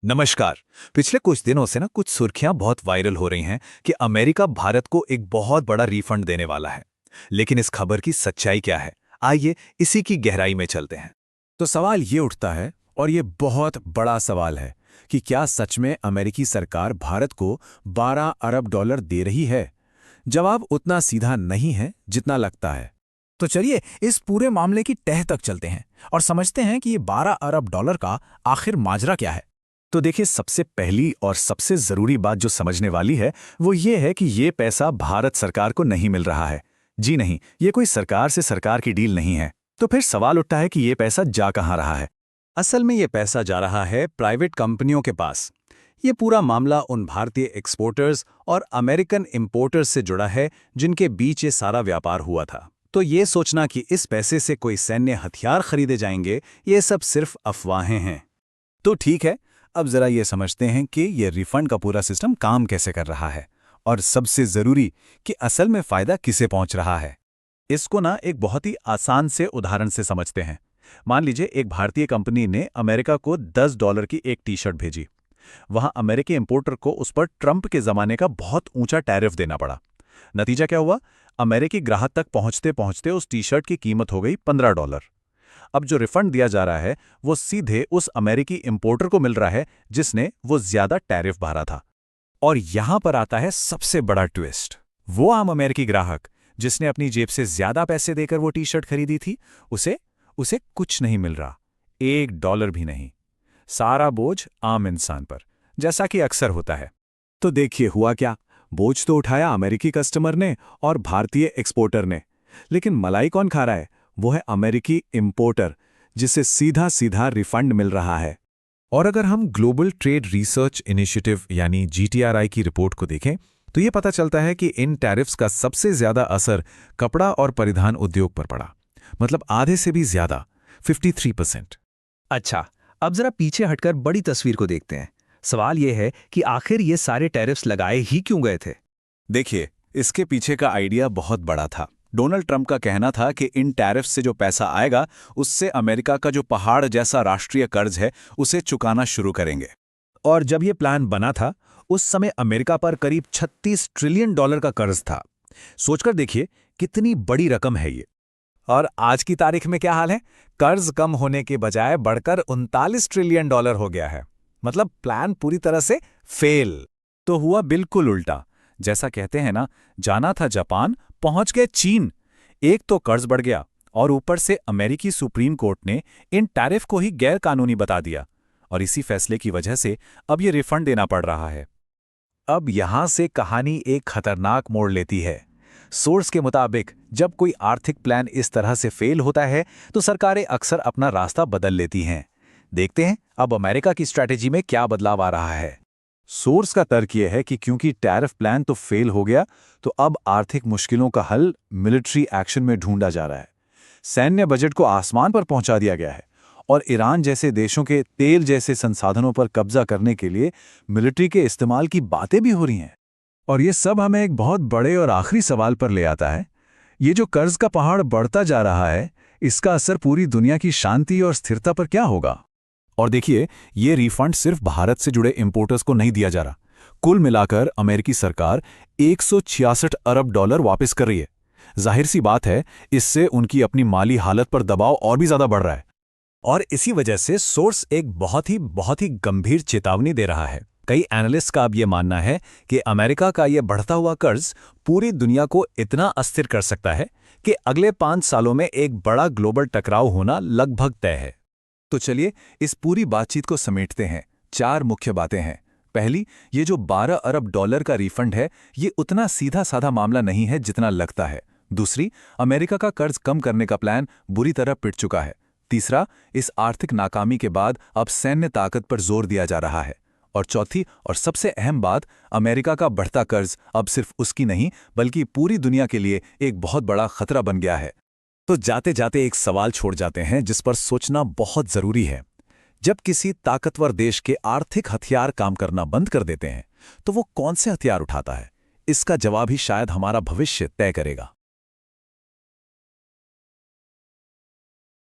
नमस्कार। पिछले कुछ दिनों से कुछ सुर्खियां बहुत वायरल हो रही हैं कि अमेरिका भारत को एक बहुत बड़ा रिफंड देने वाला है। लेकिन इस खबर की सच्चाई क्या है? आइए इसी की गहराई में चलते हैं। तो सवाल ये उठता है, और ये बहुत बड़ा सवाल है, कि क्या सच में अमेरिकी सरकार भारत को 12 अरब डॉलर दे रही है? जवाब उतना सीधा नहीं है जितना लगता है। तो चलिए इस पूरे मामले की तह तक चलते हैं और समझते हैं कि ये 12 अरब डॉलर का आखिर माजरा क्या है। तो देखिए, सबसे पहली और सबसे जरूरी बात जो समझने वाली है वो ये है कि ये पैसा भारत सरकार को नहीं मिल रहा है। जी नहीं, ये कोई सरकार से सरकार की डील नहीं है। तो फिर सवाल उठता है कि ये पैसा जा कहाँ रहा है? असल में ये पैसा जा रहा है प्राइवेट कंपनियों के पास। ये पूरा मामला उन भारतीय एक्सपोर्टर्स और अमेरिकन इंपोर्टर्स से जुड़ा है जिनके बीच ये सारा व्यापार हुआ था। तो ये सोचना कि इस पैसे से कोई सैन्य हथियार खरीदे जाएंगे, ये सब सिर्फ अफवाहें हैं। तो ठीक है, अब जरा ये समझते हैं कि ये रिफंड का पूरा सिस्टम काम कैसे कर रहा है, और सबसे जरूरी कि असल में फायदा किसे पहुंच रहा है। इसको एक बहुत ही आसान से उदाहरण से समझते हैं। मान लीजिए एक भारतीय कंपनी ने अमेरिका को $10 की एक टी शर्ट भेजी। वहां अमेरिकी इंपोर्टर को उस पर ट्रंप के जमाने का बहुत ऊंचा टैरिफ देना पड़ा। नतीजा क्या हुआ? अमेरिकी ग्राहक तक पहुंचते पहुंचते उस टी शर्ट की कीमत हो गई $15। अब जो रिफंड दिया जा रहा है वो सीधे उस अमेरिकी इंपोर्टर को मिल रहा है जिसने वो ज्यादा टैरिफ भरा था। और यहां पर आता है सबसे बड़ा ट्विस्ट। वो आम अमेरिकी ग्राहक जिसने अपनी जेब से ज्यादा पैसे देकर वो टी शर्ट खरीदी थी, उसे उसे कुछ नहीं मिल रहा, $1 भी नहीं। सारा बोझ आम इंसान पर, जैसा कि अक्सर होता है। तो देखिए हुआ क्या, बोझ तो उठाया अमेरिकी कस्टमर ने और भारतीय एक्सपोर्टर ने, लेकिन मलाई कौन खा रहा है? वो है अमेरिकी इंपोर्टर, जिसे सीधा सीधा रिफंड मिल रहा है। और अगर हम ग्लोबल ट्रेड रिसर्च इनिशिएटिव यानी GTRI की रिपोर्ट को देखें तो ये पता चलता है कि इन टैरिफ्स का सबसे ज्यादा असर कपड़ा और परिधान उद्योग पर पड़ा, मतलब आधे से भी ज्यादा, 53%। अच्छा, अब जरा पीछे हटकर बड़ी तस्वीर को देखते हैं। सवाल यह है कि आखिर ये सारे टैरिफ्स लगाए ही क्यों गए थे? देखिए, इसके पीछे का आइडिया बहुत बड़ा था। डोनाल्ड ट्रंप का कहना था कि इन टैरिफ्स से जो पैसा आएगा उससे अमेरिका का जो पहाड़ जैसा राष्ट्रीय कर्ज है उसे चुकाना शुरू करेंगे। और जब ये प्लान बना था उस समय अमेरिका पर करीब $36 ट्रिलियन का कर्ज था। सोचकर देखिए कितनी बड़ी रकम है ये। और आज की तारीख में क्या हाल है? कर्ज कम होने के बजाय बढ़कर $39 ट्रिलियन हो गया है। मतलब प्लान पूरी तरह से फेल। तो हुआ बिल्कुल उल्टा। जैसा कहते हैं ना, जाना था जापान, पहुंच गए चीन। एक तो कर्ज बढ़ गया और ऊपर से अमेरिकी सुप्रीम कोर्ट ने इन टैरिफ को ही गैर कानूनी बता दिया, और इसी फैसले की वजह से अब ये रिफंड देना पड़ रहा है। अब यहां से कहानी एक खतरनाक मोड़ लेती है। सोर्स के मुताबिक जब कोई आर्थिक प्लान इस तरह से फेल होता है तो सरकारें अक्सर अपना रास्ता बदल लेती हैं। देखते हैं अब अमेरिका की स्ट्रैटेजी में क्या बदलाव आ रहा है। सोर्स का तर्क यह है कि क्योंकि टैरिफ प्लान तो फेल हो गया, तो अब आर्थिक मुश्किलों का हल मिलिट्री एक्शन में ढूंढा जा रहा है। सैन्य बजट को आसमान पर पहुंचा दिया गया है और ईरान जैसे देशों के तेल जैसे संसाधनों पर कब्जा करने के लिए मिलिट्री के इस्तेमाल की बातें भी हो रही हैं। और ये सब हमें एक बहुत बड़े और आखिरी सवाल पर ले आता है। ये जो कर्ज का पहाड़ बढ़ता जा रहा है, इसका असर पूरी दुनिया की शांति और स्थिरता पर क्या होगा? और देखिए, ये रिफंड सिर्फ भारत से जुड़े इंपोर्टर्स को नहीं दिया जा रहा। कुल मिलाकर अमेरिकी सरकार $166 अरब वापस कर रही है। जाहिर सी बात है, इससे उनकी अपनी माली हालत पर दबाव और भी ज्यादा बढ़ रहा है। और इसी वजह से सोर्स एक बहुत ही गंभीर चेतावनी दे रहा है। कई एनालिस्ट का अब ये मानना है कि अमेरिका का ये बढ़ता हुआ कर्ज पूरी दुनिया को इतना अस्थिर कर सकता है कि अगले 5 सालों में एक बड़ा ग्लोबल टकराव होना लगभग तय है। तो चलिए इस पूरी बातचीत को समेटते हैं। 4 मुख्य बातें हैं। पहली, ये जो $12 अरब का रिफंड है, ये उतना सीधा साधा मामला नहीं है जितना लगता है। दूसरी, अमेरिका का कर्ज कम करने का प्लान बुरी तरह पिट चुका है। तीसरा, इस आर्थिक नाकामी के बाद अब सैन्य ताकत पर जोर दिया जा रहा है। और चौथी और सबसे अहम बात, अमेरिका का बढ़ता कर्ज अब सिर्फ उसकी नहीं बल्कि पूरी दुनिया के लिए एक बहुत बड़ा खतरा बन गया है। तो जाते जाते एक सवाल छोड़ जाते हैं जिस पर सोचना बहुत जरूरी है। जब किसी ताकतवर देश के आर्थिक हथियार काम करना बंद कर देते हैं तो वो कौन से हथियार उठाता है? इसका जवाब ही शायद हमारा भविष्य तय करेगा।